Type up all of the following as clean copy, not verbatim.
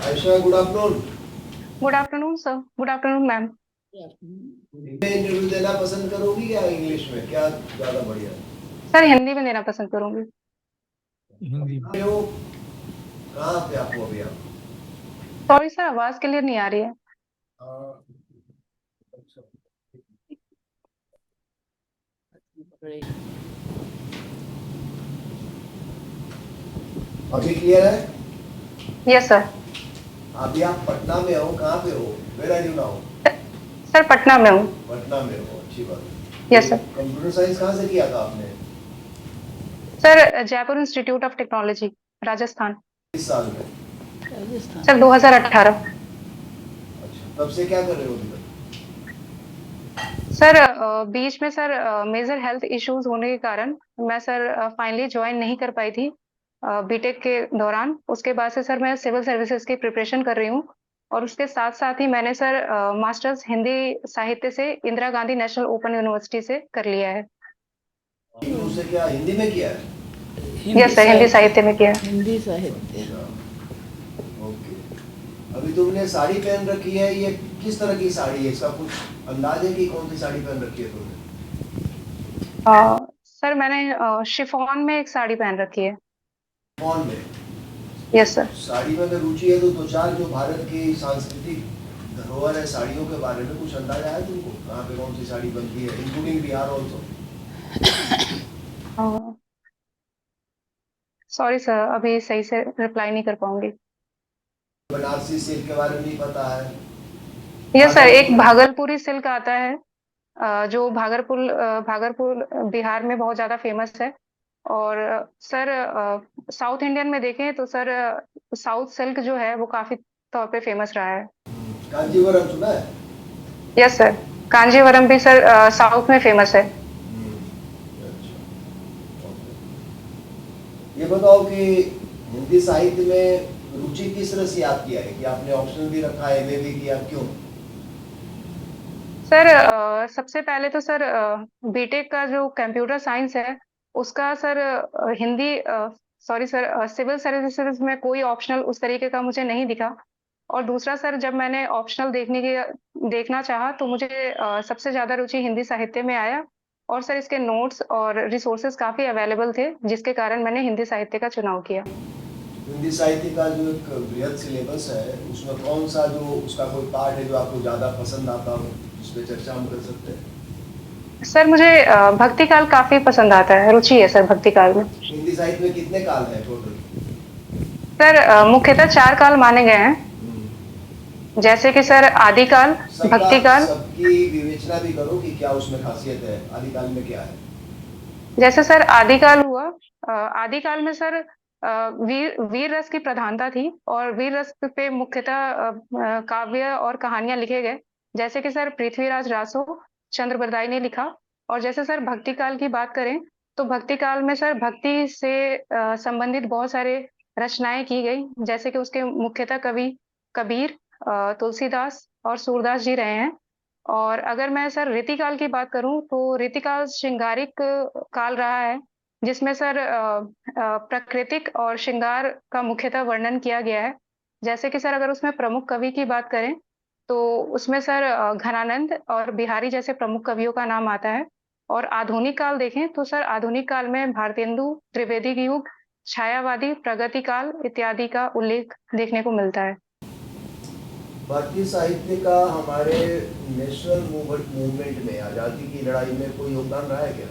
Ayesha, good afternoon. Good afternoon sir. Good afternoon ma'am. में interview देना पसंद करोगी या इंग्लिश में, क्या ज्यादा बढ़िया है? सर हिंदी में देना पसंद करूंगी। हिंदी में। हो कहाँ पे आपको अभी आप? सॉरी सर, आवाज क्लियर नहीं आ रही है। अच्छा। अभी क्लियर है? Yes sir. अभी आप पटना में हो, कहाँ पे हो? Where are you now? Sir Patna में हूँ। पटना में हो, अच्छी बात है। Yes sir. कंप्यूटर साइंस कहाँ से किया था आपने? Sir Jaipur institute of technology, Rajasthan. इस साल में? राजस्थान। सर 2018। अच्छा, तब से क्या कर रहे हो अभी तक? सर बीच में सर मेजर हेल्थ इश्यूज होने के कारण मैं सर फाइनली ज्वाइन नहीं कर पाई थी बीटेक के दौरान। उसके बाद से सर मैं सिविल सर्विसेज की प्रिपरेशन कर रही हूँ। और उसके साथ साथ ही मैंने सर मास्टर्स हिंदी साहित्य से Indira Gandhi national open university से कर लिया है। उसे क्या हिंदी में किया है? यस सर, हिंदी साहित्य में किया है। हिंदी साहित्य। अच्छा, ओके। अभी तुमने साड़ी पहन रखी है, ये किस तरह की साड़ी है? इसका कुछ अंदाज है कि कौन सी साड़ी पहन रखी है तुमने? सर मैंने शिफॉन में एक साड़ी पहन रखी है। कौन में? Yes sir. साड़ी में अगर रुचि है तो दो चार जो भारत की सांस्कृतिक धरोहर है साड़ियों के बारे में कुछ अंदाजा है तुमको? कहाँ पे कौन सी साड़ी बनती है, including Bihar also? Sorry sir, अभी सही से रिप्लाई नहीं कर पाऊंगी। बनारसी सिल्क के बारे में नहीं पता है? यस सर, एक भागलपुर। भागलपुरी सिल्क आता है जो भागलपुर बिहार में बहुत ज्यादा फेमस है। और सर साउथ इंडियन में देखें तो सर साउथ सिल्क जो है वो काफी तौर पे फेमस रहा है। कांजीवरम सुना है? यस सर, कांजीवरम भी सर साउथ में फेमस है। अच्छा, ओके। ये बताओ कि हिंदी साहित्य में रुचि किस तरह से याद किया है कि आपने ऑप्शनल भी रखा है, एमए भी किया, क्यों? सर सबसे पहले तो सर बीटेक का जो कंप्यूटर साइंस है उसका sir Hindi sorry sir civil services में कोई ऑप्शनल उस तरीके का मुझे नहीं दिखा। और दूसरा सर जब मैंने ऑप्शनल देखना चाहा तो मुझे सबसे ज्यादा रुचि हिंदी साहित्य में आया। और सर इसके नोट्स और रिसोर्सेज काफी अवेलेबल थे जिसके कारण मैंने हिंदी साहित्य का चुनाव किया। हिंदी साहित्य का जो एक बृहद सिलेबस है उसमें कौन सा जो उसका कोई पार्ट है जो आपको ज्यादा पसंद आता हो, जिस पे चर्चा हम कर सकते हैं? सर मुझे भक्ति काल काफी पसंद आता है, रुचि है सर भक्ति काल में। हिंदी साहित्य में कितने काल हैं टोटल? सर मुख्यतः 4 काल माने गए हैं, जैसे कि सर आदिकाल, सबका भक्ति काल। सबकी विवेचना भी करो कि क्या उसमें खासियत है, आदिकाल में क्या है? जैसे सर आदिकाल हुआ, आदिकाल में सर वीर वीर रस की प्रधानता थी और वीर रस पे मुख्यतः काव्य और कहानियां लिखे गए। जैसे कि सर पृथ्वीराज रासो, चंद्र बरदाई ने लिखा। और जैसे सर भक्ति काल की बात करें तो भक्ति काल में सर भक्ति से संबंधित बहुत सारे रचनाएं की गई, जैसे कि उसके मुख्यतः कवि कबीर, तुलसीदास और सूरदास जी रहे हैं। और अगर मैं सर रीतिकाल की बात करूं तो रीतिकाल श्रृंगारिक काल रहा है, जिसमें सर प्राकृतिक और श्रृंगार का मुख्यतः वर्णन किया गया है। जैसे कि सर अगर उसमें प्रमुख कवि की बात करें तो उसमें सर घनानंद और बिहारी जैसे प्रमुख कवियों का नाम आता है। और आधुनिक काल देखें तो सर आधुनिक काल में भारतेंदु, त्रिवेदी युग, छायावादी, प्रगति काल इत्यादि का उल्लेख देखने को मिलता है। भारतीय साहित्य का हमारे नेशनल मूवमेंट में, आजादी की लड़ाई में कोई योगदान रहा है क्या?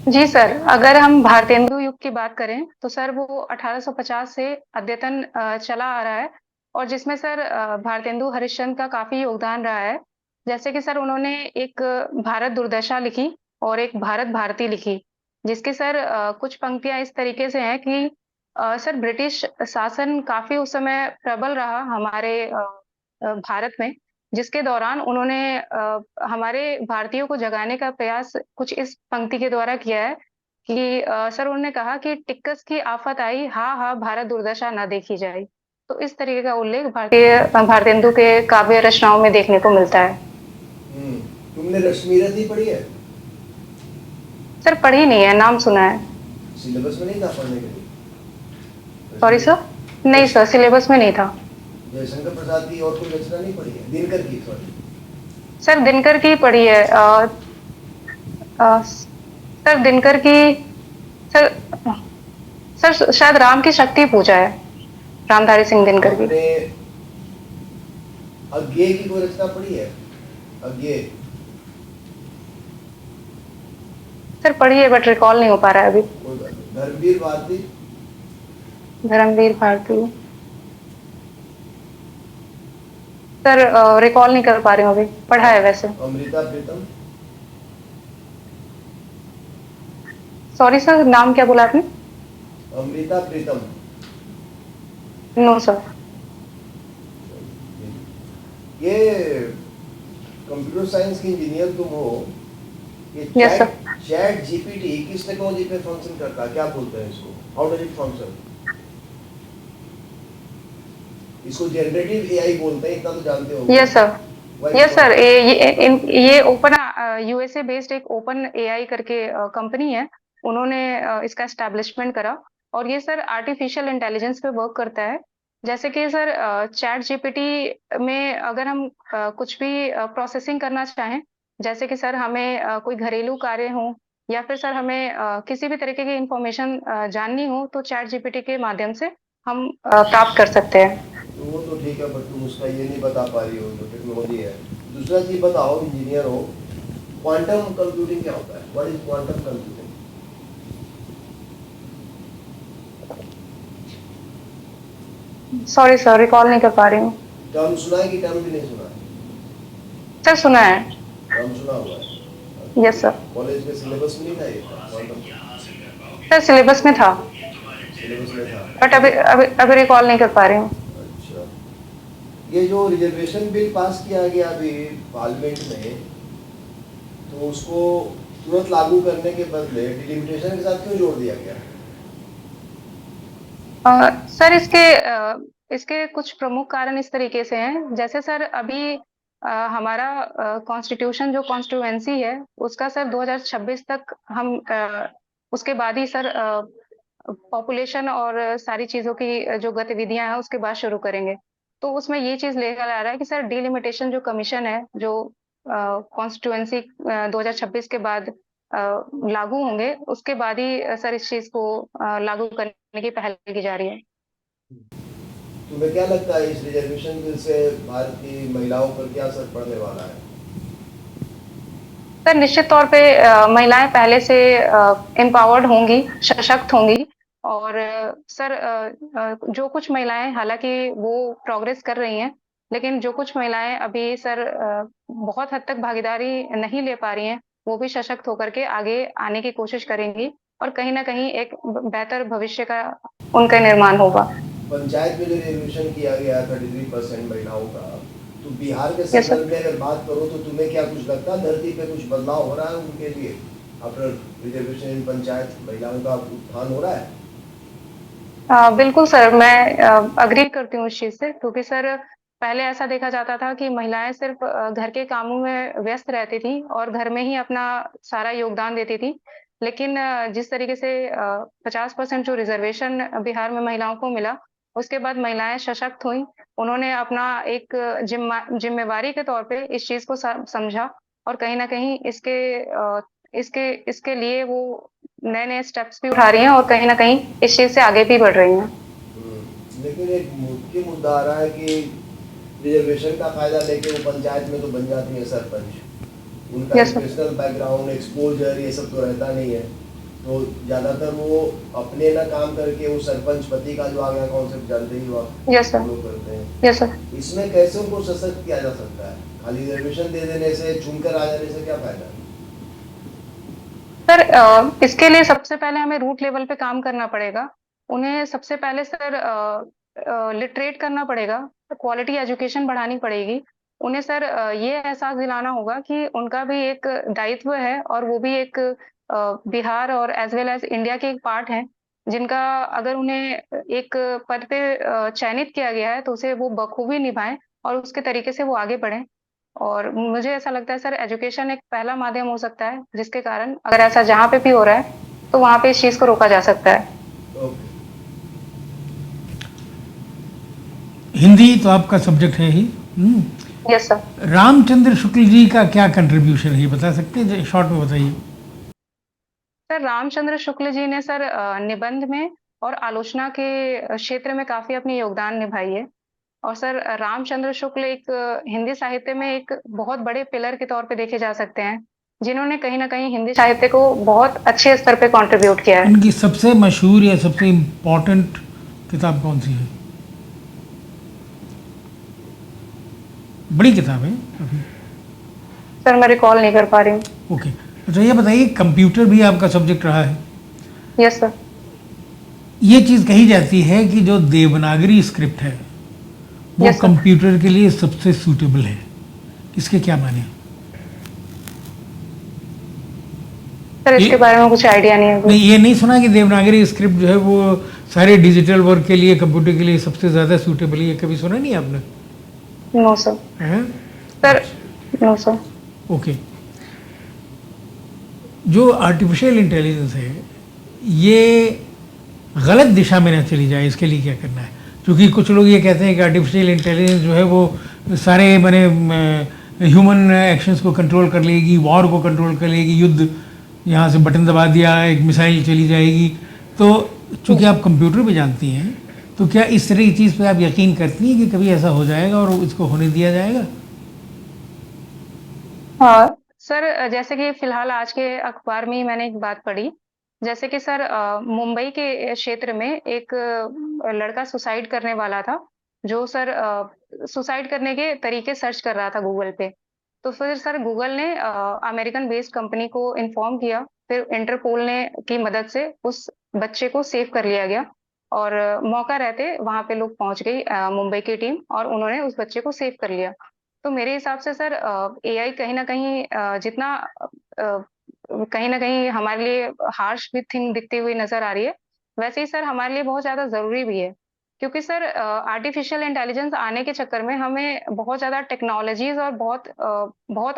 जी सर, अगर हम भारतेंदु युग की बात करें तो सर वो 1850 से अद्यतन चला आ रहा है। और जिसमें सर भारतेंदु हरिश्चंद्र का काफी योगदान रहा है। जैसे कि सर उन्होंने एक भारत दुर्दशा लिखी और एक भारत भारती लिखी, जिसके सर कुछ पंक्तियां इस तरीके से हैं कि सर ब्रिटिश शासन काफी उस समय प्रबल रहा हमारे भारत में, जिसके दौरान उन्होंने हमारे भारतीयों को जगाने का प्रयास कुछ इस पंक्ति के द्वारा किया है कि सर उन्होंने कहा कि टिक्कस की आफत आई, हा हा भारत दुर्दशा न देखी जाए। तो इस तरीके का उल्लेख भारतेंदु के काव्य रचनाओं में देखने को मिलता है। तुमने रश्मि रथी पढ़ी है? सर पढ़ी नहीं है, नाम सुना है। सिलेबस में नहीं था पढ़ने के लिए? सॉरी रश्मि सर, नहीं रश, सर सिलेबस में नहीं था। जयशंकर प्रसाद की और कोई रचना नहीं पढ़ी है? दिनकर की, सॉरी। सर दिनकर की पढ़ी है। सर दिनकर की। सर सर शायद राम की शक्ति पूजा है, रामधारी सिंह दिनकर की। आपने अज्ञेय की कोई रचना पढ़ी है? अज्ञेय। सर पढ़ी है बट रिकॉल नहीं हो पा रहा है अभी। कोई बात नहीं। धर्मवीर भारती। धर्मवीर भारती। सर रिकॉल नहीं कर पा रही हूँ अभी, पढ़ा है वैसे। अमृता प्रीतम। सॉरी सर, नाम क्या बोला आपने? अमृता प्रीतम। No sir. ये कंप्यूटर साइंस की इंजीनियर तुम हो, ये Yes, sir. चैट जीपीटी किस टेक्नोलॉजी पे फंक्शन करता है, क्या बोलते हैं इसको, हाउ डज इट फंक्शन? इसको जनरेटिव एआई बोलते हैं, इतना तो जानते हो। Yes sir. यस सर, ये ओपन यूएसए बेस्ड एक ओपन एआई करके कंपनी है। उन्होंने इसका एस्टैब्लिशमेंट करा और ये सर आर्टिफिशियल इंटेलिजेंस पे वर्क करता है। जैसे कि सर चैट जीपीटी में अगर हम कुछ भी प्रोसेसिंग करना चाहें, जैसे कि सर हमें कोई घरेलू कार्य हो या फिर सर हमें किसी भी तरीके की इंफॉर्मेशन जाननी हो तो चैट जीपीटी के माध्यम से हम प्राप्त कर सकते हैं। तो वो तो ठीक है, बट तुम उसका ये नहीं बता पा रही हो जो टेक्नोलॉजी है। दूसरा चीज बताओ, इंजीनियर हो, क्वांटम कंप्यूटिंग क्या होता है? What is quantum computing? Sorry sir, recall नहीं कर पा रही हूँ। टर्म सुना है कि टर्म भी नहीं सुना है? सर सुना है। टर्म सुना हुआ है। Yes sir. कॉलेज के सिलेबस में नहीं था ये क्वांटम? सर सिलेबस में था सिलेबस में था। बट अभी रिकॉल नहीं कर पा रही हूँ। अच्छा, ये जो रिजर्वेशन बिल पास किया गया अभी पार्लियामेंट में, तो उसको तुरंत लागू करने के बदले डिलिमिटेशन के साथ क्यों जोड़ दिया गया? सर इसके कुछ प्रमुख कारण इस तरीके से हैं। जैसे सर अभी हमारा कॉन्स्टिट्यूशन जो कॉन्स्टिट्यूएंसी है उसका सर 2026 तक हम उसके बाद ही सर पॉपुलेशन और सारी चीजों की जो गतिविधियां हैं उसके बाद शुरू करेंगे। तो उसमें ये चीज लेकर आ रहा है कि सर डिलिमिटेशन जो कमीशन है जो कॉन्स्टिट्यूएंसी 2026 के बाद लागू होंगे उसके बाद ही सर इस चीज को लागू करने की पहल की जा रही है। तुम्हें क्या लगता है इस रिजर्वेशन बिल से भारत की महिलाओं पर क्या असर पड़ने वाला है? सर निश्चित तौर पे महिलाएं पहले से एम्पावर्ड होंगी, सशक्त होंगी और सर जो कुछ महिलाएं हालांकि वो प्रोग्रेस कर रही हैं, लेकिन जो कुछ महिलाएं अभी सर बहुत हद तक भागीदारी नहीं ले पा रही हैं, वो भी सशक्त होकर के आगे आने की कोशिश करेंगी और कहीं ना कहीं एक बेहतर भविष्य का उनका निर्माण होगा। पंचायत में जो रिजर्वेशन किया गया 33% महिलाओं का, तो बिहार के यस सर। संदर्भ में अगर बात करो तो तुम्हें क्या कुछ लगता है धरती पे कुछ बदलाव हो रहा है उनके लिए? आफ्टर रिजर्वेशन इन पंचायत महिलाओं का उत्थान हो रहा है? बिल्कुल सर, मैं अग्री करती हूँ इस चीज से क्योंकि सर पहले ऐसा देखा जाता था कि महिलाएं सिर्फ घर के कामों में व्यस्त रहती थी और घर में ही अपना सारा योगदान देती थी। लेकिन जिस तरीके से 50% जो रिजर्वेशन बिहार में महिलाओं को मिला उसके बाद महिलाएं सशक्त हुई। उन्होंने अपना एक जिम्मेवारी के तौर पे इस चीज को समझा और कहीं ना कहीं इसके लिए वो नए नए स्टेप्स भी उठा रही हैं और कहीं ना कहीं इस चीज से आगे भी बढ़ रही हैं। लेकिन एक मुख्य मुद्दा आ रहा है कि रिजर्वेशन का फायदा लेके वो पंचायत में तो बन जाती है सरपंच, उनका yes sir. Educational background, exposure, ये सब तो रहता नहीं है, तो ज्यादातर वो अपने ना काम करके वो सरपंच पति का जो आ गया कॉन्सेप्ट जानते ही हो आप, यस सर। फॉलो करते हैं। Yes sir. इसमें कैसे उनको सशक्त किया जा सकता है? खाली रिजर्वेशन दे देने से, चुनकर आ जाने से क्या फायदा है? सर इसके लिए सबसे पहले हमें रूट लेवल पे काम करना पड़ेगा। उन्हें सबसे पहले सर लिटरेट करना पड़ेगा, क्वालिटी एजुकेशन बढ़ानी पड़ेगी। उन्हें सर ये एहसास दिलाना होगा कि उनका भी एक दायित्व है और वो भी एक बिहार और एज वेल एज इंडिया के एक पार्ट है, जिनका अगर उन्हें एक पद पे चयनित किया गया है तो उसे वो बखूबी निभाएं और उसके तरीके से वो आगे बढ़ें। और मुझे ऐसा लगता है सर एजुकेशन एक पहला माध्यम हो सकता है जिसके कारण अगर ऐसा जहाँ पे भी हो रहा है तो वहाँ पे इस चीज को रोका जा सकता है। ओके। हिंदी तो आपका सब्जेक्ट है ही। Yes sir. रामचंद्र शुक्ल जी का क्या कंट्रीब्यूशन है, ये बता सकते हैं? शॉर्ट में बताइए। सर रामचंद्र शुक्ल जी ने सर निबंध में और आलोचना के क्षेत्र में काफी अपनी योगदान निभाई है। और सर रामचंद्र शुक्ल एक हिंदी साहित्य में एक बहुत बड़े पिलर के तौर पे देखे जा सकते हैं, जिन्होंने कहीं ना कहीं हिंदी साहित्य को बहुत अच्छे स्तर पे कंट्रीब्यूट किया है। उनकी सबसे मशहूर या सबसे इम्पोर्टेंट किताब कौन सी है? बड़ी किताब है काफी। सर मैं रिकॉल नहीं कर पा रही हूँ। ओके, अच्छा ये बताइए, कंप्यूटर भी आपका सब्जेक्ट रहा है। Yes sir. ये चीज़ कही जाती है कि जो देवनागरी स्क्रिप्ट है वो Yes, sir. कंप्यूटर के लिए सबसे सूटेबल है। इसके क्या माने? सर इसके ये- बारे में कुछ आइडिया नहीं है। नहीं, ये नहीं सुना कि देवनागरी स्क्रिप्ट जो है वो सारे डिजिटल वर्क के लिए, कंप्यूटर के लिए सबसे ज़्यादा सूटेबल है? ये कभी सुना नहीं आपने? No sir. हैं? Sir no sir. ओके, जो आर्टिफिशियल इंटेलिजेंस है ये गलत दिशा में ना चली जाए, इसके लिए क्या करना है? क्योंकि कुछ लोग ये कहते हैं कि आर्टिफिशियल इंटेलिजेंस जो है वो सारे मैंने ह्यूमन एक्शंस को कंट्रोल कर लेगी, वॉर को कंट्रोल कर लेगी, युद्ध यहाँ से बटन दबा दिया एक मिसाइल चली जाएगी। तो चूंकि आप कंप्यूटर भी जानती हैं, तो क्या इस तरह की चीज़ पे आप यकीन करती हैं कि कभी ऐसा हो जाएगा और इसको होने दिया जाएगा? हाँ सर, जैसे कि फिलहाल आज के अखबार में ही मैंने एक बात पढ़ी, जैसे कि सर मुंबई के क्षेत्र में एक लड़का सुसाइड करने वाला था, जो सर सुसाइड करने के तरीके सर्च कर रहा था गूगल पे। तो फिर सर गूगल ने अमेरिकन बेस्ड कंपनी को इन्फॉर्म किया, फिर इंटरपोल ने की मदद से उस बच्चे को सेव कर लिया गया। और मौका रहते वहां पे लोग पहुंच गई, मुंबई की टीम, और उन्होंने उस बच्चे को सेव कर लिया। तो मेरे हिसाब से सर एआई कहीं न कहीं जितना कहीं न कहीं हमारे लिए हार्श भी थिंग दिखती हुई नज़र आ रही है, वैसे ही सर हमारे लिए बहुत ज़्यादा ज़रूरी भी है। क्योंकि सर आर्टिफ़िशियल इंटेलिजेंस आने के चक्कर में हमें बहुत ज़्यादा टेक्नोलॉज़ीज़ और बहुत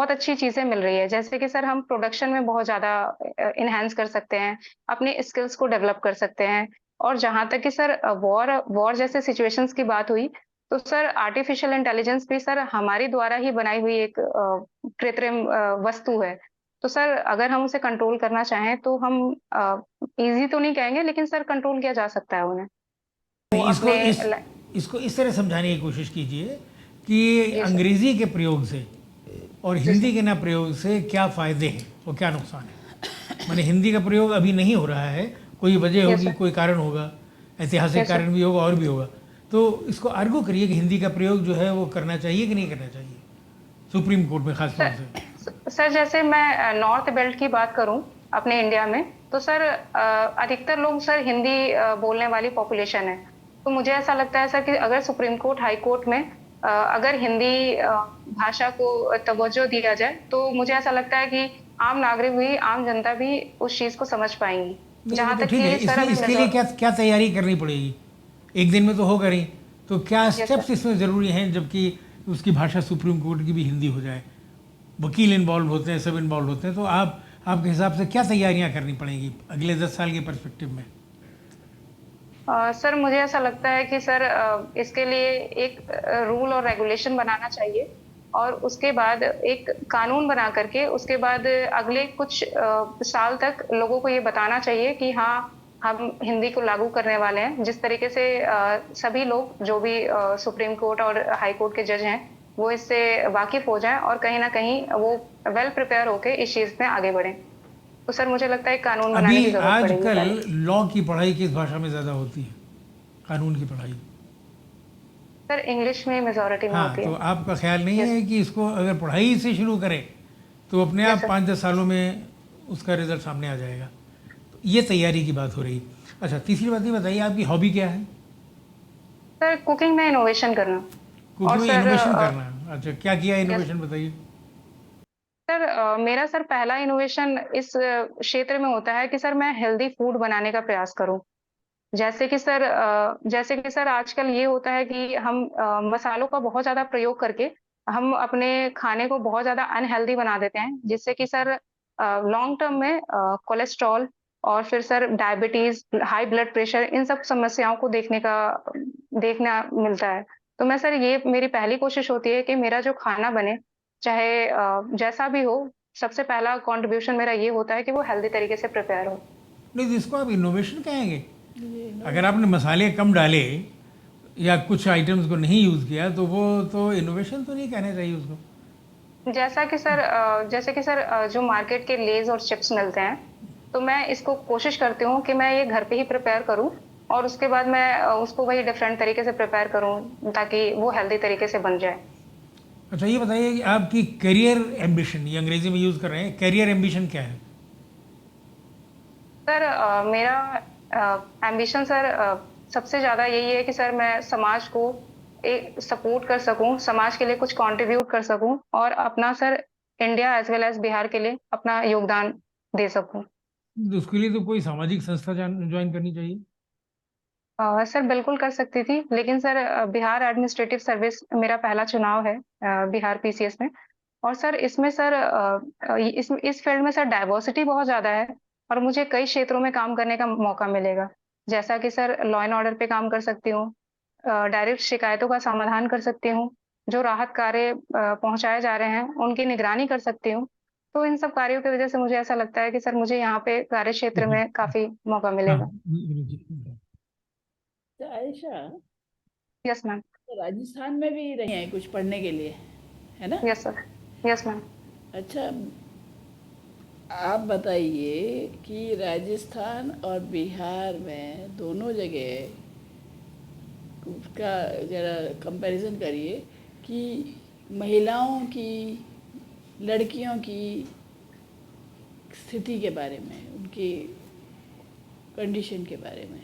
अच्छी चीज़ें मिल रही है। जैसे कि सर हम प्रोडक्शन में बहुत ज़्यादा एनहांस कर सकते हैं, अपने स्किल्स को डेवलप कर सकते हैं। और जहाँ तक कि सर वॉर वॉर जैसे सिचुएशंस की बात हुई, तो सर आर्टिफिशियल इंटेलिजेंस भी सर हमारी द्वारा ही बनाई हुई एक कृत्रिम वस्तु है। तो सर अगर हम उसे कंट्रोल करना चाहें तो हम इजी तो नहीं कहेंगे, लेकिन सर कंट्रोल किया जा सकता है उन्हें। वो नहीं, अपने इसको इस तरह समझाने की कोशिश कीजिए कि जी सर। अंग्रेजी के प्रयोग से और जी हिंदी सर। के ना प्रयोग से क्या फ़ायदे हैं और क्या नुकसान है। माने हिंदी का प्रयोग अभी नहीं हो रहा है, कोई वजह यस होगी, सर। कोई कारण होगा, ऐतिहासिक यस सर। कारण भी होगा और भी होगा। तो इसको आर्गू करिए कि हिंदी का प्रयोग जो है वो करना चाहिए कि नहीं करना चाहिए, सुप्रीम कोर्ट में खास तौर से। सर जैसे मैं नॉर्थ बेल्ट की बात करूं अपने इंडिया में, तो सर अधिकतर लोग सर हिंदी बोलने वाली पॉपुलेशन है। तो मुझे ऐसा लगता है सर कि अगर सुप्रीम कोर्ट हाई कोर्ट में अगर हिंदी भाषा को तवज्जो दिया जाए, तो मुझे ऐसा लगता है कि आम नागरिक भी, आम जनता भी उस चीज को समझ पाएंगी। नहीं, जहां तो तक ठीक है, कि सर इसलिए अभी इसके लिए क्या क्या तैयारी करनी पड़ेगी? एक दिन में तो होगा नहीं, तो क्या यस स्टेप्स सर। इसमें ज़रूरी हैं जबकि उसकी भाषा सुप्रीम कोर्ट की भी हिंदी हो जाए? वकील इन्वॉल्व होते हैं, सब इन्वॉल्व होते हैं, तो आपके हिसाब से क्या तैयारियां करनी पड़ेंगी अगले 10 साल के पर्सपेक्टिव में? सर मुझे ऐसा लगता है कि सर इसके लिए एक रूल और रेगुलेशन बनाना चाहिए, और उसके बाद एक कानून बना करके उसके बाद अगले कुछ साल तक लोगों को ये बताना चाहिए कि हाँ, हम हिंदी को लागू करने वाले हैं। जिस तरीके से सभी लोग जो भी सुप्रीम कोर्ट और हाई कोर्ट के जज हैं, वो इससे वाकिफ हो जाएं और कहीं ना कहीं वो वेल प्रिपेयर होके इस चीज में आगे बढ़ें। तो सर मुझे लगता है एक कानून बनाने की अभी जरूरत पड़ेगी आजकल पहले। लॉ की पढ़ाई किस भाषा में ज़्यादा होती है, कानून की पढ़ाई? सर इंग्लिश में मेजोरिटी में हाँ, होती तो है। आपका ख्याल नहीं यस। है कि इसको अगर पढ़ाई से शुरू करें तो अपने यस आप सर। 5-10 सालों में उसका रिजल्ट सामने आ जाएगा? तो ये तैयारी की बात हो रही। अच्छा, तीसरी बात ये बताइए, आपकी हॉबी क्या है? सर कुकिंग में इनोवेशन करना। और कुकिंग में सर इनोवेशन करना? अच्छा, क्या किया यस इनोवेशन, बताइए। सर, मेरा सर पहला इनोवेशन इस क्षेत्र में होता है कि सर मैं हेल्दी फूड बनाने का प्रयास करूं। जैसे कि सर आजकल ये होता है कि हम मसालों का बहुत ज्यादा प्रयोग करके हम अपने खाने को बहुत ज्यादा अनहेल्दी बना देते हैं, जिससे कि सर लॉन्ग टर्म में कोलेस्ट्रॉल और फिर sir diabetes, high blood pressure, इन सब समस्याओं को देखना मिलता है। तो मैं सर, ये मेरी पहली कोशिश होती है कि मेरा जो खाना बने, चाहे जैसा भी हो, सबसे पहला कंट्रीब्यूशन मेरा ये होता है कि वो हेल्दी तरीके से प्रिपेयर हो। नहीं तो इसको आप इनोवेशन कहेंगे? ये अगर आपने मसाले कम डाले या कुछ आइटम्स को नहीं यूज़ किया तो वो तो इनोवेशन तो नहीं कहना चाहिए उसको। जैसे कि सर जो मार्केट के लेज और चिप्स मिलते हैं, तो मैं इसको कोशिश करती हूँ कि मैं ये घर पे ही प्रिपेयर करूँ, और उसके बाद मैं उसको वही डिफरेंट तरीके से प्रिपेयर करूँ ताकि वो हेल्दी तरीके से बन जाए। अच्छा ये बताइए कि आपकी करियर एम्बिशन, ये अंग्रेजी में यूज़ कर रहे हैं, करियर एम्बिशन क्या है? सर मेरा एम्बिशन सर सबसे ज़्यादा यही है कि सर मैं समाज को एक सपोर्ट कर सकूं, समाज के लिए कुछ कंट्रीब्यूट कर सकूं, और अपना sir India as well as Bihar के लिए अपना योगदान दे सकूं। तो उसके लिए तो कोई सामाजिक संस्था ज्वाइन करनी चाहिए। सर बिल्कुल कर सकती थी, लेकिन सर बिहार एडमिनिस्ट्रेटिव सर्विस मेरा पहला चुनाव है, बिहार पीसीएस में। और सर इसमें सर इस फील्ड में सर डाइवर्सिटी बहुत ज़्यादा है, और मुझे कई क्षेत्रों में काम करने का मौका मिलेगा। जैसा कि सर लॉ एंड ऑर्डर पे काम कर सकती हूँ, डायरेक्ट शिकायतों का समाधान कर सकती हूँ, जो राहत कार्य पहुंचाए जा रहे हैं उनकी निगरानी कर सकती हूँ। तो इन सब कार्यों की वजह से मुझे ऐसा लगता है कि सर मुझे यहाँ पे कार्य क्षेत्र में काफी मौका हाँ मिलेगा। तो आयशा, यस मैम। तो राजस्थान में भी रही हैं कुछ पढ़ने के लिए, है ना? Yes sir. Yes ma'am. अच्छा, आप बताइए कि राजस्थान और बिहार में दोनों जगह का ज़रा कंपैरिजन करिए कि महिलाओं की, लड़कियों की स्थिति के बारे में, उनकी कंडीशन के बारे में।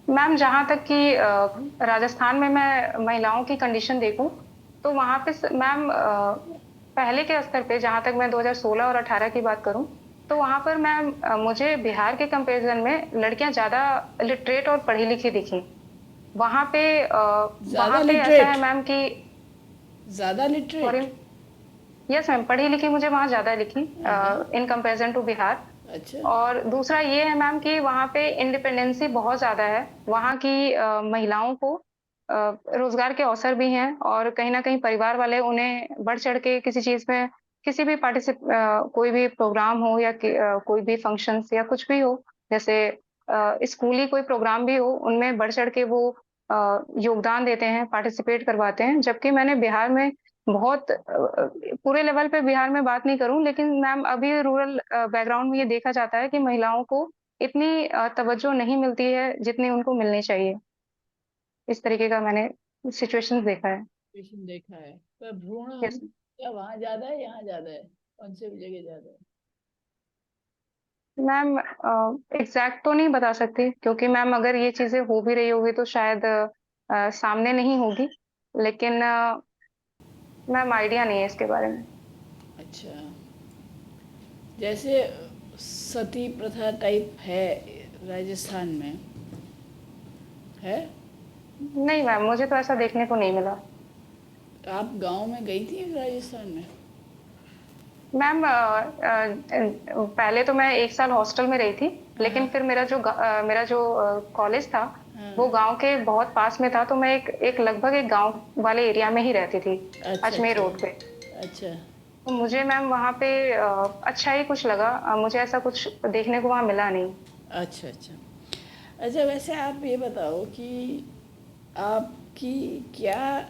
मैम, जहाँ तक कि राजस्थान में मैं महिलाओं की कंडीशन देखूं, तो वहाँ पे मैम पहले के स्तर पे, जहाँ तक मैं 2016 और 18 की बात करूं, तो वहाँ पर मैम मुझे बिहार के कंपैरिजन में लड़कियां ज़्यादा लिटरेट और पढ़ी लिखी दिखी। वहाँ पे ज़्यादा ऐसा है लिटरेट? मैम कि ज़्यादा सॉरी, लिटरेट? यस मैम, पढ़ी लिखी मुझे वहाँ ज़्यादा दिखी हाँ। In comparison to Bihar. अच्छा। और दूसरा ये है मैम कि वहाँ पे इंडिपेंडेंसी बहुत ज़्यादा है। वहाँ की महिलाओं को रोजगार के अवसर भी हैं, और कहीं ना कहीं परिवार वाले उन्हें बढ़ चढ़ के किसी चीज़ में, किसी भी कोई भी प्रोग्राम हो या कोई भी फंक्शंस या कुछ भी हो, जैसे स्कूली कोई प्रोग्राम भी हो, उनमें बढ़ चढ़ के वो योगदान देते हैं, पार्टिसिपेट करवाते हैं। जबकि मैंने बिहार में बहुत पूरे लेवल पे बिहार में बात नहीं करूं, लेकिन मैम अभी रूरल बैकग्राउंड में ये देखा जाता है कि महिलाओं को इतनी तवज्जो नहीं मिलती है जितनी उनको मिलनी चाहिए। इस तरीके का मैंने सिचुएशंस देखा है। पेशेंट देखा है, पर भ्रूण यस हत्या क्या वहाँ ज़्यादा है, यहाँ ज़्यादा है? कौन से जगह ज़्यादा है? मैम, एग्जैक्ट तो नहीं बता सकती, क्योंकि मैम अगर ये चीजें हो भी रही होगी तो शायद सामने नहीं होगी, लेकिन मैम आइडिया नहीं है इसके बारे में। अच्छा, जैसे सती प्रथा टाइप है राजस्थान में, है? नहीं मैम, मुझे तो ऐसा देखने को नहीं मिला। आप गांव में गई थी राजस्थान में? मैम पहले तो मैं 1 साल हॉस्टल में रही थी, लेकिन हाँ। फिर मेरा जो कॉलेज था, हाँ। वो गांव के बहुत पास में था, तो मैं एक लगभग एक गांव वाले एरिया में ही रहती थी, अच्छा अजमेर रोड पे। अच्छा अच्छा। तो मुझे मैम वहाँ पे अच्छा ही कुछ लगा, मुझे ऐसा कुछ देखने को वहाँ मिला नहीं। अच्छा अच्छा। अच्छा, वैसे आप ये बताओ कि आपकी क्या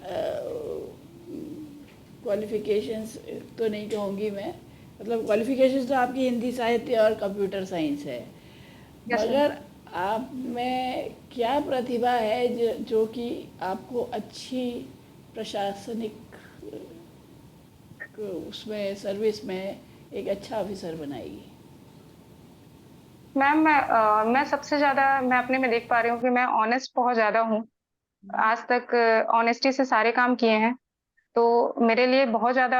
क्वालिफिकेशंस, तो नहीं कहूँगी मैं, मतलब क्वालिफिकेशंस तो आपकी हिंदी साहित्य और कंप्यूटर साइंस है, यस मैम। मगर आप में क्या प्रतिभा है जो कि आपको अच्छी प्रशासनिक उसमें सर्विस में एक अच्छा ऑफिसर बनाएगी? मैम मैं सबसे ज्यादा मैं अपने में देख पा रही हूँ कि मैं ऑनेस्ट बहुत ज्यादा हूँ। आज तक ऑनेस्टी से सारे काम किए हैं, तो मेरे लिए बहुत ज्यादा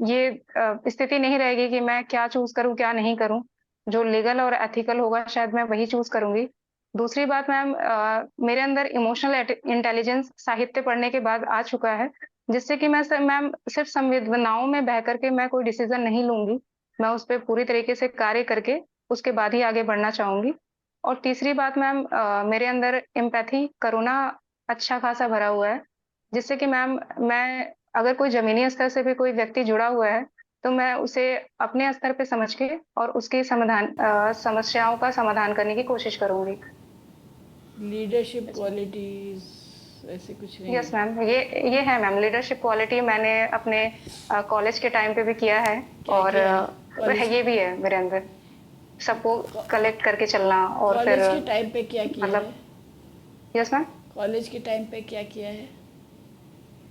ये स्थिति नहीं रहेगी कि मैं क्या चूज करूं क्या नहीं करूं। जो लीगल और एथिकल होगा शायद मैं वही चूज करूंगी। दूसरी बात मैम, मेरे अंदर इमोशनल इंटेलिजेंस साहित्य पढ़ने के बाद आ चुका है, जिससे कि मैम सिर्फ संवेदनाओं में बह करके मैं कोई डिसीजन नहीं लूंगी। मैं उस पे पूरी तरीके से कार्य करके उसके बाद ही आगे बढ़ना चाहूँगी। और तीसरी बात मैम, मेरे अंदर एम्पैथी, करुणा अच्छा खासा भरा हुआ है, जिससे कि मैम मैं अगर कोई ज़मीनी स्तर से भी कोई व्यक्ति जुड़ा हुआ है, तो मैं उसे अपने स्तर पे समझ के और उसकी समस्याओं का समाधान करने की कोशिश करूँगी। लीडरशिप क्वालिटीज ऐसे कुछ नहीं यस है? मैम, ये है मैम, लीडरशिप क्वालिटी मैंने अपने कॉलेज के टाइम पे भी किया है। क्या और किया है कॉलेज? ये भी है मेरे अंदर, सबको कलेक्ट करके चलना और फिर कॉलेज के टाइम पे क्या किया है? मतलब। Yes ma'am. कॉलेज के टाइम पे क्या किया है?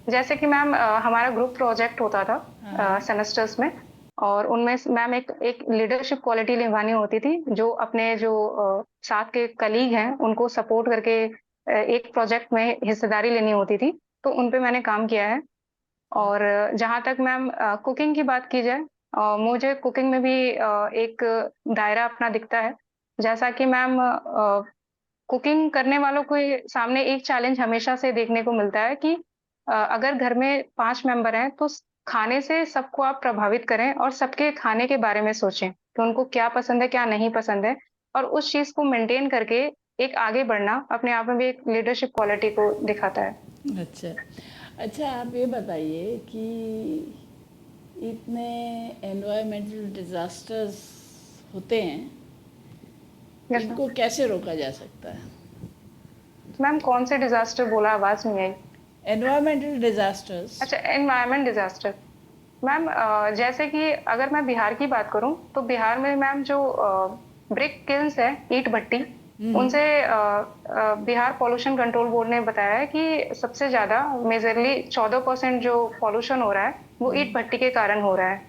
जैसे कि मैम हमारा ग्रुप प्रोजेक्ट होता था हाँ। सेमेस्टर्स में, और उनमें मैम एक लीडरशिप क्वालिटी निभानी होती थी, जो अपने जो साथ के कलीग हैं उनको सपोर्ट करके एक प्रोजेक्ट में हिस्सेदारी लेनी होती थी। तो उन पे मैंने काम किया है। और जहाँ तक मैम कुकिंग की बात की जाए, मुझे कुकिंग में भी एक दायरा अपना दिखता है। जैसा कि मैम कुकिंग करने वालों के सामने एक चैलेंज हमेशा से देखने को मिलता है कि अगर घर में 5 मेंबर हैं तो खाने से सबको आप प्रभावित करें और सबके खाने के बारे में सोचें कि उनको क्या पसंद है, क्या नहीं पसंद है, और उस चीज़ को मेंटेन करके एक आगे बढ़ना अपने आप में भी एक लीडरशिप क्वालिटी को दिखाता है। अच्छा। अच्छा, आप ये बताइए कि इतने एनवायरमेंटल डिज़ास्टर्स होते हैं, यस मैम। इनको कैसे रोका जा सकता है? मैम कौन से डिजास्टर बोला, आवाज नहीं आई। Environmental disasters. अच्छा, एनवायरमेंट डिजास्टर। मैम जैसे कि अगर मैं बिहार की बात करूं तो बिहार में मैम जो ब्रिक किल्स है, ईंट भट्टी, उनसे बिहार पॉल्यूशन कंट्रोल बोर्ड ने बताया है कि सबसे ज्यादा मेजरली 14% जो पॉल्यूशन हो रहा है वो ईंट भट्टी के कारण हो रहा है।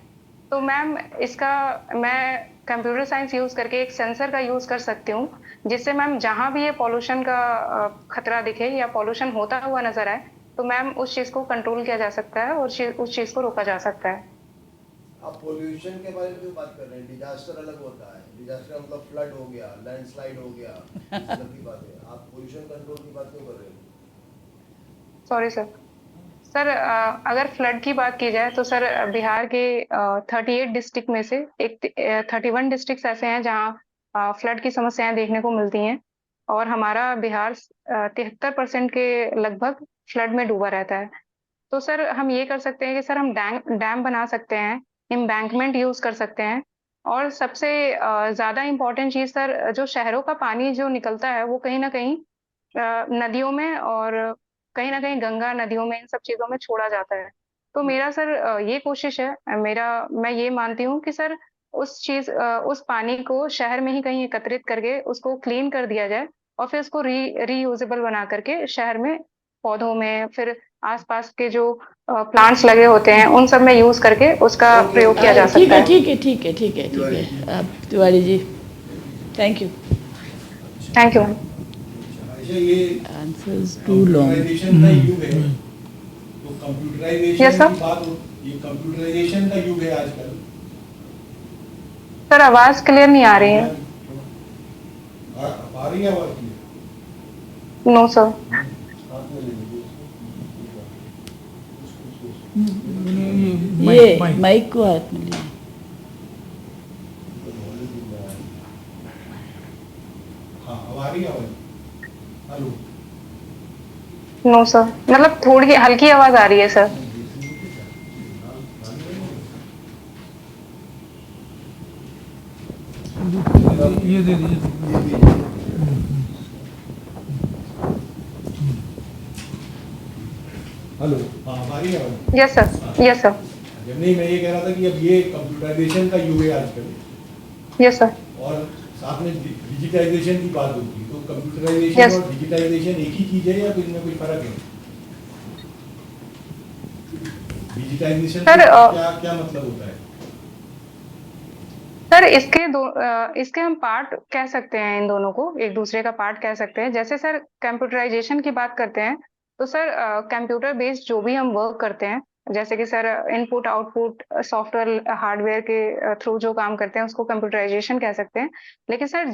तो मैम इसका मैं कंप्यूटर साइंस यूज करके एक सेंसर का यूज कर सकती हूँ, जिससे मैम जहां भी ये पॉल्यूशन का खतरा दिखे या पॉल्यूशन होता हुआ नजर आए, तो मैम उस चीज को कंट्रोल किया जा सकता है और उस चीज को रोका जा सकता है। आप पोल्यूशन के बारे में क्यों बात कर रहे हैं? डिजास्टर अलग होता है। डिजास्टर मतलब फ्लड हो गया, लैंडस्लाइड हो गया, इस तरह की बात है। आप पोल्यूशन कंट्रोल की बात क्यों कर रहे हो? Sorry sir. सर अगर फ्लड की बात की जाए तो सर बिहार के 38 डिस्ट्रिक्ट में से एक 31 डिस्ट्रिक्ट ऐसे हैं जहाँ फ्लड की समस्याएं देखने को मिलती हैं, और हमारा बिहार 73% के लगभग फ्लड में डूबा रहता है। तो सर हम ये कर सकते हैं कि सर हम डैम डैम बना सकते हैं, एम्बैंकमेंट यूज कर सकते हैं, और सबसे ज्यादा इम्पोर्टेंट चीज सर, जो शहरों का पानी जो निकलता है वो कहीं ना कहीं नदियों में और कहीं ना कहीं गंगा नदियों में, इन सब चीजों में छोड़ा जाता है। तो मेरा सर ये कोशिश है, मैं ये मानती हूँ कि सर उस पानी को शहर में ही कहीं एकत्रित करके उसको क्लीन कर दिया जाए, और फिर उसको रीयूजेबल बना करके शहर में पौधों में, फिर आसपास के जो प्लांट्स लगे होते हैं उन सब में यूज करके उसका ओके प्रयोग किया ओके। जा ठीक सकता है, है। ठीक है, ठीक है, ठीक है, ठीक है। आप Tiwari ji, thank you. Thank you ma'am. अच्छा, ये आंसर्स टू लॉन्ग। कंप्यूटराइजेशन का युग है, तो यस कंप्यूटराइजेशन सर। की बात ये कंप्यूटराइजेशन का युग है आजकल। सर आवाज क्लियर नहीं आ रही है। आ रही है आवाज क्लियर? No sir. हाथ में ले लीजिए ये माइक को हाथ में लिया। हाँ, अब आ रही है आवाज? हेलो? नो सर, मतलब थोड़ी हल्की आवाज आ रही है सर। ये दे दीजिए। हेलो? हाँ, अब आ रही है आवाज? यस सर, यस सर, जब नहीं, मैं ये कह रहा था कि अब ये कंप्यूटराइजेशन का युग है आजकल, यस सर। और साथ में डिजिटाइजेशन की बात होती है, तो कंप्यूटराइजेशन Yes. और डिजिटाइजेशन एक ही चीज है या फिर इनमें कोई फर्क है? डिजिटाइजेशन सर, का क्या क्या मतलब होता है? सर इसके हम पार्ट कह सकते हैं, इन दोनों को एक दूसरे का पार्ट कह सकते हैं। जैसे सर कंप्यूटराइजेशन की बात करते हैं तो सर कंप्यूटर बेस्ड जो भी हम वर्क करते हैं, जैसे कि sir input output software hardware के थ्रू जो काम करते हैं उसको कंप्यूटराइजेशन कह सकते हैं। लेकिन सर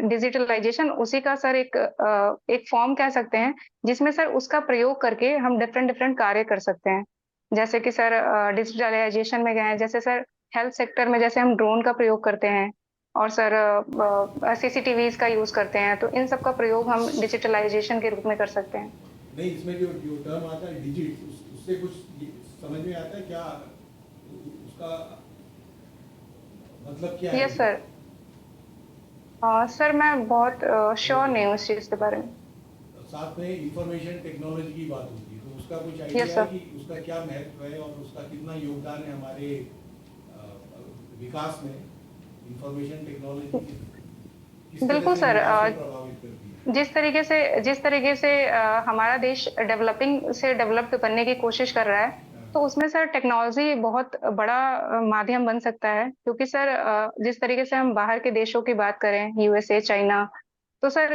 डिजिटलाइजेशन उसी का सर एक फॉर्म कह सकते हैं, जिसमें सर उसका प्रयोग करके हम डिफरेंट डिफरेंट कार्य कर सकते हैं। जैसे कि सर डिजिटलाइजेशन में गए हैं, जैसे सर हेल्थ सेक्टर में जैसे हम ड्रोन का प्रयोग करते हैं और सर सीसीटीवीज का यूज करते हैं, तो इन सब का प्रयोग हम डिजिटलाइजेशन के रूप में कर सकते हैं। नहीं, इसमें जो जो टर्म आता है डिजिट, उससे कुछ समझ में आता है क्या, उसका मतलब क्या है? Yes sir. सर मैं बहुत श्योर नहीं हूँ इस चीज़ के बारे में। साथ में इंफॉर्मेशन टेक्नोलॉजी की बात होती है, तो उसका कुछ Yes, आइडिया है sir. कि उसका क्या महत्व है और उसका कितना योगदान है हमारे विकास में? इंफॉर्मेशन टेक्नोलॉजी किस तरह बिल्कुल से सर। विकास को प्रभावित करती है? जिस तरीके से हमारा देश डेवलपिंग से डेवलप्ड बनने की कोशिश कर रहा है, तो उसमें सर टेक्नोलॉजी बहुत बड़ा माध्यम बन सकता है, क्योंकि सर जिस तरीके से हम बाहर के देशों की बात करें, यूएसए, चाइना, तो सर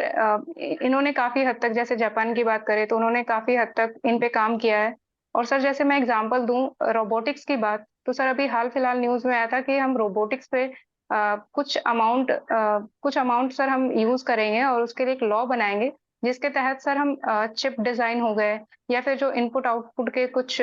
इन्होंने काफी हद तक, जैसे जापान की बात करें तो उन्होंने काफी हद तक इन पे काम किया है। और सर जैसे मैं एग्जांपल दूं रोबोटिक्स की बात, तो सर अभी हाल फिलहाल न्यूज में आया था कि हम रोबोटिक्स पे कुछ अमाउंट सर हम यूज करेंगे और उसके लिए एक लॉ बनाएंगे, जिसके तहत सर हम चिप डिजाइन हो गए या फिर जो इनपुट आउटपुट के कुछ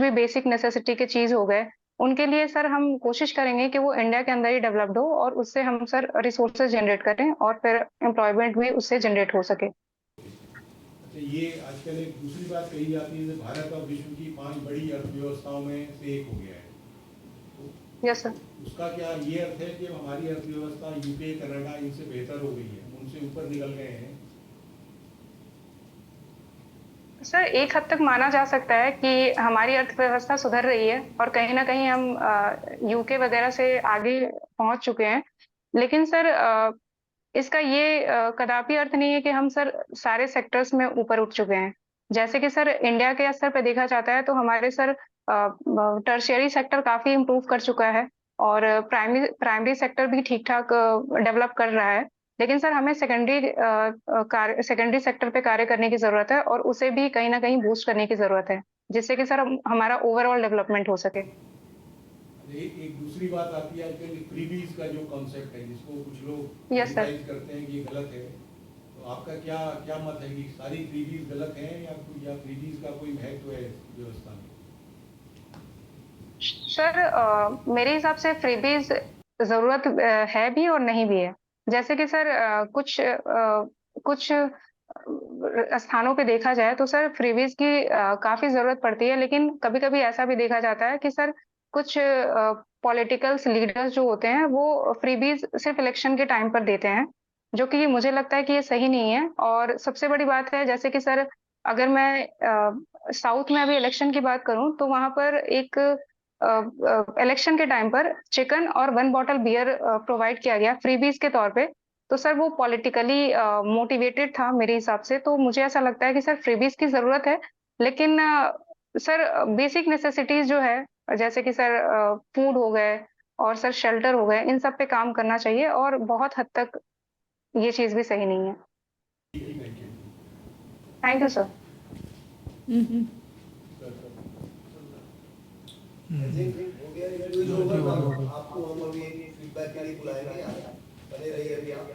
भी बेसिक नेसेसिटी के चीज हो गए, उनके लिए सर हम कोशिश करेंगे कि वो इंडिया के अंदर ही डेवलप्ड हो और उससे हम सर रिसोर्सेज जनरेट करें और फिर एम्प्लॉयमेंट भी उससे जनरेट हो सके। अच्छा, ये आजकल एक दूसरी बात कही जाती है कि भारत अब विश्व की 5 बड़ी अर्थव्यवस्थाओं में से एक हो गया है, तो यस सर। उसका क्या ये अर्थ है कि हमारी अर्थव्यवस्था यूके, कनाडा इनसे बेहतर हो गई है, उनसे ऊपर निकल गए हैं? सर एक हद तक माना जा सकता है कि हमारी अर्थव्यवस्था सुधर रही है और कहीं ना कहीं हम यूके वगैरह से आगे पहुंच चुके हैं। लेकिन सर इसका ये कदापि अर्थ नहीं है कि हम सर सारे सेक्टर्स में ऊपर उठ चुके हैं। जैसे कि सर इंडिया के स्तर पे देखा जाता है तो हमारे सर टर्शियरी सेक्टर काफी इम्प्रूव कर चुका है और प्राइमरी प्राइमरी सेक्टर भी ठीक ठाक डेवलप कर रहा है। लेकिन सर हमें सेकेंडरी सेक्टर पे कार्य करने की जरूरत है और उसे भी कहीं ना कहीं बूस्ट करने की जरूरत है, जिससे कि सर हमारा ओवरऑल डेवलपमेंट हो सके। एक दूसरी बात आती है आजकल फ्रीबीज का जो कॉन्सेप्ट है, जिसको कुछ लोग Yes, sir. क्रिटिसाइज करते हैं कि ये गलत है, तो आपका क्या क्या मत है कि सारी फ्रीबीज गलत हैं या फ्रीबीज का कोई महत्व है व्यवस्था में? सर मेरे हिसाब से फ्रीबीज जरूरत है भी और नहीं भी है। जैसे कि सर कुछ स्थानों पे देखा जाए तो सर फ्रीबीज की काफी जरूरत पड़ती है, लेकिन कभी कभी ऐसा भी देखा जाता है कि सर कुछ पॉलिटिकल्स लीडर्स जो होते हैं वो फ्रीबीज सिर्फ इलेक्शन के टाइम पर देते हैं, जो कि मुझे लगता है कि ये सही नहीं है। और सबसे बड़ी बात है, जैसे कि सर अगर मैं साउथ में अभी इलेक्शन की बात करूं तो वहां पर एक इलेक्शन के टाइम पर चिकन और 1 बॉटल बियर प्रोवाइड किया गया फ्रीबीज के तौर पे। तो सर वो पॉलिटिकली मोटिवेटेड था मेरे हिसाब से, तो मुझे ऐसा लगता है कि सर फ्रीबीज की जरूरत है, लेकिन सर बेसिक नेसेसिटीज जो है, जैसे कि सर फूड हो गए और सर शेल्टर हो गए, इन सब पे काम करना चाहिए और बहुत हद तक ये चीज भी सही नहीं है। Thank you. Thank you sir. हो गया इंटरव्यू जो होगा, आपको हम अभी फीडबैक के लिए बुलाएंगे, आप बने रहिए अभी, आप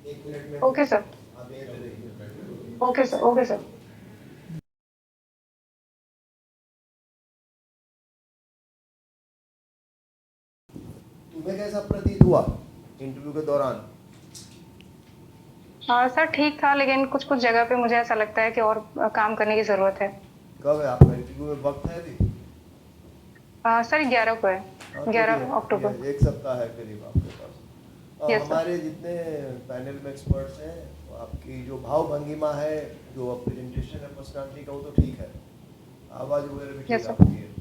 1 मिनट में ओके सर। आप यहीं पे रहिए। Okay sir. Okay sir. तुम्हें कैसा प्रतीत हुआ इंटरव्यू के दौरान? सर ठीक था, लेकिन कुछ कुछ जगह पे मुझे ऐसा लगता है कि और काम करने की जरूरत है। कब है आपका इंटरव्यू में, वक्त है अभी? सर 11 को है, हाँ, तो 11 ये अक्टूबर। 1 सप्ताह है करीब आपके पास। Yes, sir. हमारे जितने पैनल में एक्सपर्ट्स हैं, आपकी जो भाव भंगिमा है, जो प्रेजेंटेशन है पर्सनालिटी का, वो तो ठीक है, आवाज़ वगैरह भी Yes, ठीक sir. आपकी है।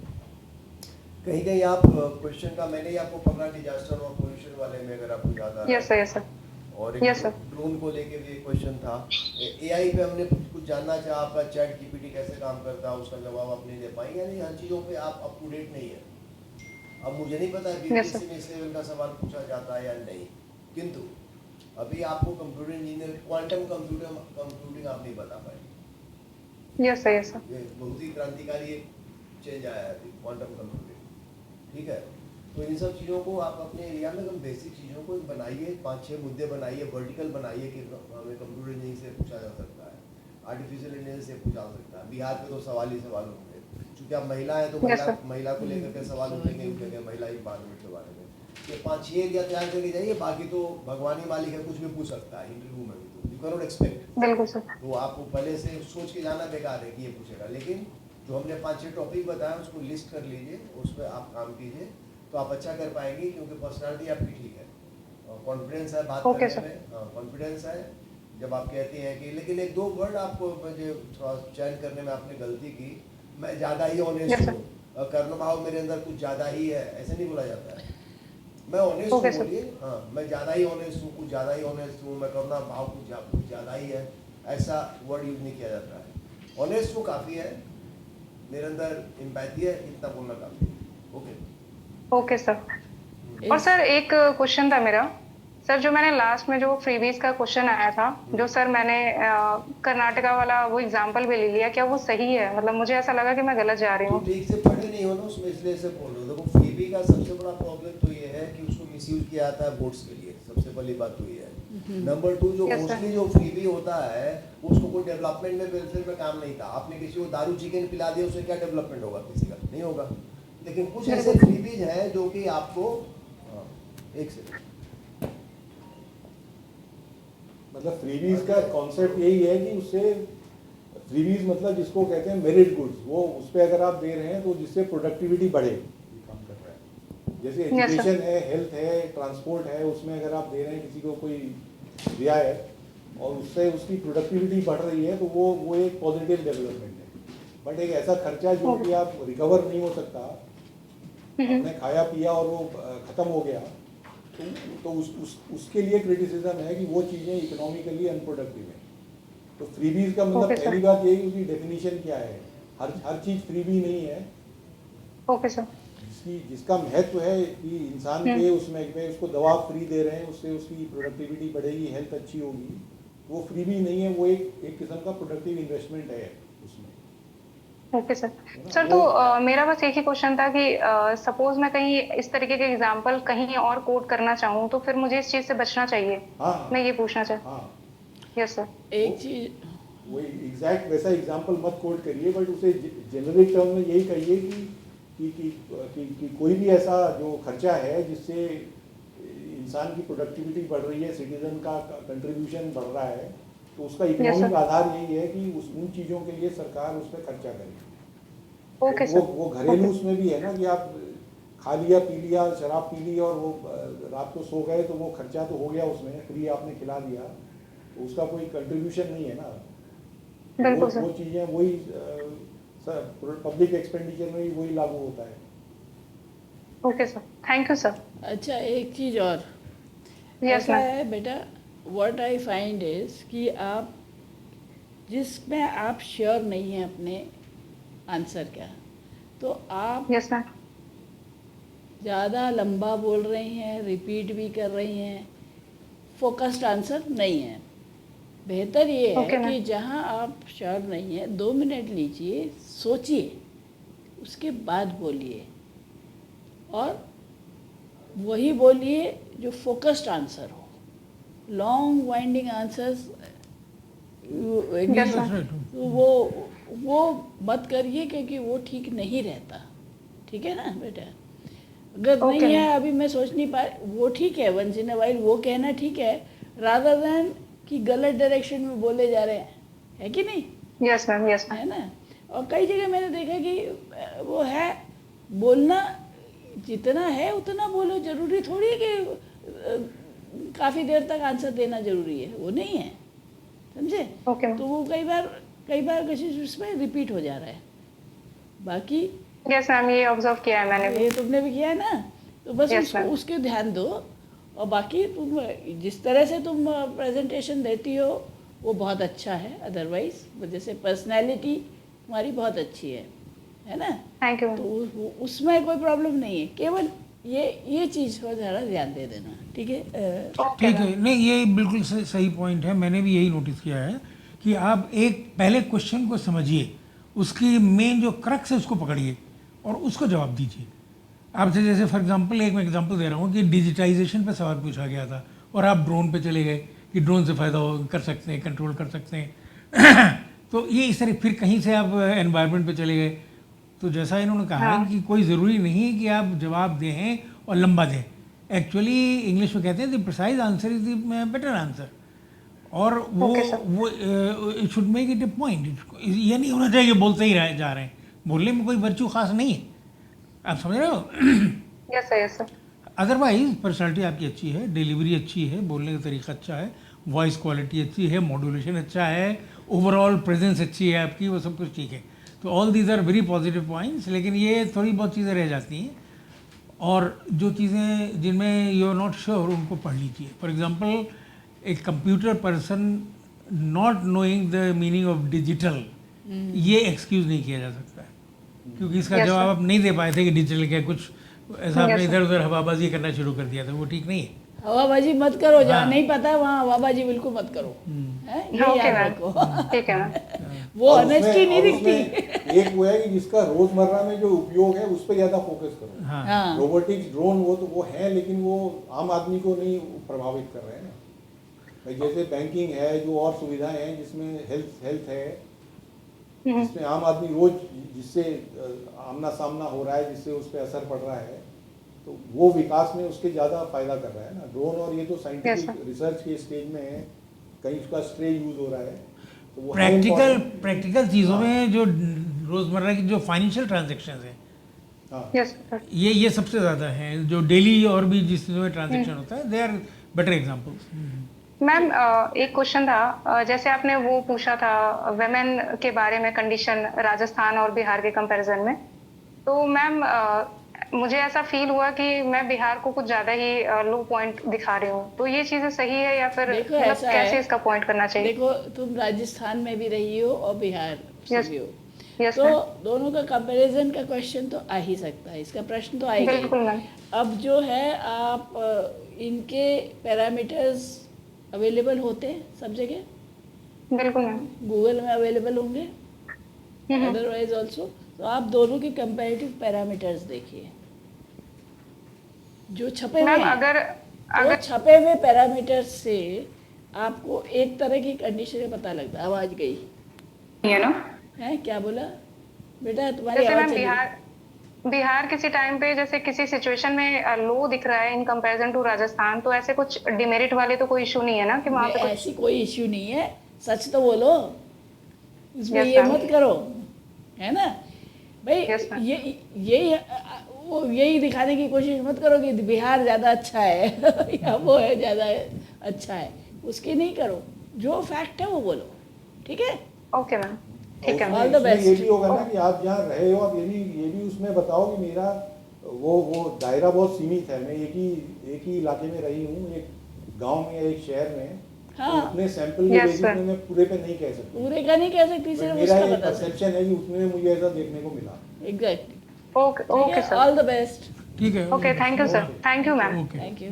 कहीं कहीं आप क्वेश्चन का, मैंने ही आपको पकड़ा डिजास्टर और पोल्यूशन वाले में, अगर आपको याद आ रहा यस सर। Yes sir. और Yes, sir. एक ड्रोन को लेके भी एक क्वेश्चन था। एआई पे हमने कुछ जानना चाहा, आपका चैट जीपीटी कैसे काम करता है, उसका जवाब आप नहीं दे पाई, यानी हर चीज़ों पे आप अप टू डेट नहीं है। अब मुझे नहीं पता कि Yes, sir. बीपीएससी में इस लेवल का सवाल पूछा जाता है या नहीं, किंतु अभी आपको कंप्यूटर इंजीनियर, क्वांटम कंप्यूटिंग आप नहीं बता पाए। Yes sir. Yes sir. ये बहुत ही क्रांतिकारी एक चेंज आया है क्वांटम कंप्यूटिंग, ठीक है। तो इन सब चीज़ों को आप अपने एरिया में एकदम बेसिक चीज़ों को बनाइए, 5-6 मुद्दे बनाइए, वर्टिकल बनाइए कि हमें कंप्यूटर इंजीनियरिंग से पूछा जा सकता है, आर्टिफिशियल इंटेलिजेंस से पूछा जा सकता है। बिहार पे तो सवाल ही सवाल होंगे, चूंकि आप महिला है तो Yes, महिला sir. महिला को लेकर के सवाल उठेंगे उठेंगे महिला इन्वायरमेंट के बारे में। ये 5-6 एरिया तैयार करके जाइए, बाकी तो भगवान ही मालिक है, कुछ भी पूछ सकता है इंटरव्यू में भी, तो यू कैन नॉट एक्सपेक्ट। बिल्कुल सर। तो आपको पहले से सोच के जाना बेकार है कि ये पूछेगा, लेकिन जो हमने 5-6 टॉपिक बताया उसको लिस्ट कर लीजिए, उस पर आप काम कीजिए तो आप अच्छा कर पाएंगे, क्योंकि पर्सनालिटी आपकी ठीक है, कॉन्फिडेंस है बात Okay, करने में, कॉन्फिडेंस है जब आप कहते हैं कि, लेकिन एक दो वर्ड आपको मुझे थोड़ा चयन करने में आपने गलती की, मैं ज़्यादा ही Yes, ऑनेस्ट sir. हूँ, कर्ण भाव मेरे अंदर कुछ ज़्यादा ही है, ऐसे नहीं बोला जाता है। मैं ऑनेस्ट हूँ Okay, sir. बोलिए, हाँ मैं ज़्यादा ही ऑनेस्ट हूँ, कुछ ज़्यादा ही ऑनेस्ट हूँ, मैं करुणा भाव कुछ ज़्यादा ही है, ऐसा वर्ड यूज नहीं किया जाता है। ऑनेस्ट हूँ काफ़ी है, मेरे अंदर एम्पैथी है, इतना बोलना काफ़ी है। Okay okay sir. और सर एक क्वेश्चन था मेरा, सर जो मैंने लास्ट में जो फ्रीबीज का क्वेश्चन आया था, जो सर मैंने कर्नाटका वाला वो एग्जांपल भी ले लिया, क्या वो सही है? मतलब मुझे ऐसा लगा कि मैं गलत जा रही तो हूँ। ठीक से पढ़े नहीं हो ना उसमें, इसलिए से बोल रहे हो। देखो फ्रीबी का सबसे बड़ा प्रॉब्लम तो ये है कि उसको मिसयूज किया जाता है वोट्स के लिए, सबसे पहली बात तो ये है। नंबर 2, जो Yes, sir. मोस्टली जो फ्रीबी होता है उसको कोई डेवलपमेंट में वेलफेयर में काम नहीं था। आपने किसी को दारू चिकन पिला दिया, उससे क्या डेवलपमेंट होगा? किसी का नहीं होगा। लेकिन कुछ ऐसे फ्रीबीज हैं जो कि आपको एक सेकंड, मतलब फ्रीबीज का कॉन्सेप्ट यही है कि उससे फ्रीबीज मतलब जिसको कहते हैं मेरिट गुड्स, वो उस पर अगर आप दे रहे हैं तो जिससे प्रोडक्टिविटी बढ़े, ये काम कर रहा है। जैसे Yes, sir. एजुकेशन है, हेल्थ है, ट्रांसपोर्ट है, उसमें अगर आप दे रहे हैं किसी को कोई रियायत और उससे उसकी प्रोडक्टिविटी बढ़ रही है तो वो एक पॉजिटिव डेवलपमेंट है। बट एक ऐसा खर्चा जो कि आप रिकवर नहीं हो सकता, आपने खाया पिया और वो ख़त्म हो गया, तो उसके लिए क्रिटिसिज्म है कि वो चीज़ें इकोनॉमिकली अनप्रोडक्टिव है। तो फ्रीबीज का मतलब Okay, sir. पहली बात यही, उसकी डेफिनेशन क्या है। हर चीज़ फ्रीबी नहीं है। Okay sir. जिसका महत्व है कि इंसान के उसमें उसको दवा फ्री दे रहे हैं, उससे उसकी प्रोडक्टिविटी बढ़ेगी, हेल्थ अच्छी होगी, वो फ्रीबी नहीं है, वो एक किस्म का प्रोडक्टिव इन्वेस्टमेंट है उसमें। Okay sir. सर तो मेरा बस एक ही क्वेश्चन था कि सपोज मैं कहीं इस तरीके के एग्जांपल कहीं और कोट करना चाहूँ तो फिर मुझे इस चीज से बचना चाहिए। हाँ मैं ये पूछना चाहती हाँ, हूँ। Yes sir. एक चीज वो एग्जैक्ट वैसा एग्जाम्पल मत कोट करिए, बट उसे जेनरिक टर्म में यही कहिए कि कोई भी ऐसा जो खर्चा है जिससे इंसान की प्रोडक्टिविटी बढ़ रही है, सिटीजन का कंट्रीब्यूशन बढ़ रहा है, तो उसका इकोनॉमिक आधार यही है कि उन चीज़ों के लिए सरकार उस पर खर्चा करे। ओके वो सर। वो घरेलू उसमें भी है ना कि आप खा लिया पी लिया, शराब पी ली और वो रात को सो गए, तो वो खर्चा तो हो गया, उसमें फ्री आपने खिला दिया, तो उसका कोई कंट्रीब्यूशन नहीं है ना। बिल्कुल सर। वो चीज़ें वही पब्लिक एक्सपेंडिचर में भी वही लागू होता है। Okay sir, thank you sir. अच्छा, एक चीज़ और यस ऐसा मैम। है बेटा, व्हाट आई फाइंड इज कि आप जिसमें आप श्योर नहीं हैं अपने आंसर का, तो आप यस मैम। ज़्यादा लंबा बोल रही हैं, रिपीट भी कर रही हैं, फोकस्ड आंसर नहीं है। बेहतर ये है Okay, कि ma'am. जहाँ आप श्योर नहीं है 2 मिनट लीजिए, सोचिए, उसके बाद बोलिए, और वही बोलिए जो फोकस्ड आंसर हो। Long winding answers Yes, sir. वो मत करिए, क्योंकि वो ठीक नहीं रहता। ठीक है ना बेटा? अगर Okay, नहीं है, ma'am. अभी मैं सोच नहीं पा, वो ठीक है, वंस इन अ वाइल वो कहना ठीक है, रादर देन कि गलत डायरेक्शन में बोले जा रहे हैं, है कि नहीं? Yes ma'am. Yes ma'am. है ना? और कई जगह मैंने देखा कि वो है, बोलना जितना है उतना बोलो, जरूरी थोड़ी है कि काफ़ी देर तक आंसर देना जरूरी है, वो नहीं है, समझे? Okay ma'am. तो वो कई बार किसी उसमें रिपीट हो जा रहा है। बाकी यस मैम, ये ऑब्जर्व किया है मैंने भी। ये तुमने भी किया है ना, तो बस Yes, ma'am. उसके ध्यान दो। और बाकी तुम जिस तरह से तुम प्रेजेंटेशन देती हो वो बहुत अच्छा है, अदरवाइज जैसे पर्सनैलिटी तुम्हारी बहुत अच्छी है ना? थैंक यू तो मैम। उसमें कोई प्रॉब्लम नहीं है, केवल ये चीज़ पर ज़रा ध्यान दे देना, ठीक है? ओके ठीक है, नहीं ये बिल्कुल सही पॉइंट है, मैंने भी यही नोटिस किया है कि आप एक पहले क्वेश्चन को समझिए, उसकी मेन जो क्रक्स है उसको पकड़िए और उसको जवाब दीजिए। आपसे जैसे फॉर एग्जांपल एक मैं एग्जांपल दे रहा हूँ कि डिजिटाइजेशन पे सवाल पूछा गया था और आप ड्रोन पे चले गए कि ड्रोन से फ़ायदा कर सकते हैं, कंट्रोल कर सकते हैं तो ये इस तरह, फिर कहीं से आप एनवायरनमेंट पे चले गए तो जैसा इन्होंने कहा हाँ। कि कोई ज़रूरी नहीं है कि आप जवाब दें और लंबा दें। एक्चुअली इंग्लिश में कहते हैं the precise answer is the better answer. और वो Okay, sir. वो it should make it A point. ये नहीं होना चाहिए कि बोलते ही जा रहे हैं। बोलने में कोई वर्च्यू खास नहीं है, आप समझ रहे हो। Yes sir. अदरवाइज पर्सनालिटी आपकी अच्छी है, डिलीवरी अच्छी है, बोलने का तरीका अच्छा है, वॉइस क्वालिटी अच्छी है, मॉड्यूलेशन अच्छा है, ओवरऑल प्रेजेंस अच्छी है आपकी, वो सब कुछ ठीक है। तो all these are very positive points. लेकिन ये थोड़ी बहुत चीज़ें रह जाती हैं, और जो चीज़ें जिनमें यू आर नॉट श्योर उनको पढ़ लीजिए। फॉर एग्जांपल, एक computer person not knowing the meaning of digital, ये एक्सक्यूज़ नहीं किया जा सकता है, क्योंकि इसका Yes, जवाब sir. आप नहीं दे पाए थे कि डिजिटल क्या, कुछ ऐसा आपने Yes, sir. इधर उधर हवाबाजी करना शुरू कर दिया था, वो ठीक नहीं है। हवाबाजी मत करो, जहाँ हाँ। नहीं पता है वहाँ हवाबाजी बिल्कुल मत करो, हैं? ये ओके याद मैम, रखो। ठीक है मैम। वो और ऑनेस्टी उसमें- नहीं और दिखती। उसमें एक वो है कि जिसका रोजमर्रा में जो उपयोग है उस पर ज्यादा फोकस करो। हाँ, हाँ, रोबोटिक्स, ड्रोन, वो तो वो है, लेकिन वो आम आदमी को नहीं प्रभावित कर रहे हैं ना। भाई जैसे बैंकिंग है, जो और सुविधाएं हैं जिसमें हेल्थ है, जिसमें आम आदमी रोज जिससे आमना सामना हो रहा है, जिससे उस पर असर पड़ रहा है, तो वो विकास में उसके ज़्यादा फायदा कर रहा है ना। ड्रोन और ये तो साइंटिफिक रिसर्च के स्टेज में है, कहीं उसका स्ट्रे यूज हो रहा है, तो वो है important। प्रैक्टिकल चीज़ों में जो रोज़मर्रा की जो फाइनेंशियल ट्रांजेक्शन है, हाँ, यस सर। ये सबसे ज़्यादा है, जो डेली और भी जिसमें ट्रांजेक्शन होता है, they are better examples. Ma'am एक क्वेश्चन था, जैसे आपने वो पूछा था वेमेन के बारे में, कंडीशन राजस्थान और बिहार के कंपैरिजन में, तो मैम मुझे ऐसा फील हुआ कि मैं बिहार को कुछ ज़्यादा ही लो पॉइंट दिखा रही हूँ, तो ये चीज़ें सही है या फिर देखो मतलब ऐसा कैसे है, इसका पॉइंट करना चाहिए? देखो तुम राजस्थान में भी रही हो और बिहार से Yes. भी हो, यस तो मैम, दोनों का कंपैरिजन का क्वेश्चन तो आ ही सकता है, इसका प्रश्न तो आएगा ही। बिल्कुल मैम। अब जो है आप इनके पैरामीटर्स अवेलेबल होते हैं सब जगह, बिल्कुल मैम। गूगल में अवेलेबल होंगे, अदरवाइज ऑल्सो। तो आप दोनों के कंपैरेटिव पैरामीटर्स देखिए जो छपे हुए मैम हैं। अगर तो छपे हुए पैरामीटर्स से आपको एक तरह की कंडीशन का पता लगता है। आवाज गई है ना, है, क्या बोला बेटा? तुम्हारी जैसे आवाज मैम चली। बिहार किसी टाइम पे जैसे किसी सिचुएशन में लो दिख रहा है इन कंपैरिजन टू राजस्थान, तो ऐसे कुछ डिमेरिट वाले तो कोई इशू नहीं है ना कि वहाँ पे कुछ? ऐसी कोई इश्यू नहीं है, सच तो बोलो, इसमें Yes, ये ma'am. मत करो, है ना भाई। Yes, ma'am. यही दिखाने की कोशिश मत करो कि बिहार ज़्यादा अच्छा है या वो है ज़्यादा अच्छा है, उसकी नहीं करो, जो फैक्ट है वो बोलो, ठीक है? ओके मैम, ठीक है उसमें- मैम। All the उसमें best. ये भी होगा ना कि आप जहाँ रहे हो, आप ये भी उसमें बताओ कि मेरा वो दायरा बहुत सीमित है, मैं एक ही इलाके में रही हूँ, एक गांव में या एक शहर में, हाँ। तो उतने सैंपल के Yes, बेसिस sir. में मैं पूरे पे नहीं कह सकता। पूरे का नहीं कह सकती, सिर्फ मेरा उसका एक बता सकती। परसेप्शन है कि उसमें मुझे ऐसा देखने को मिला। Exactly, okay okay sir, all the best, ठीक है, okay, thank you sir, thank you ma'am. Okay. Thank you.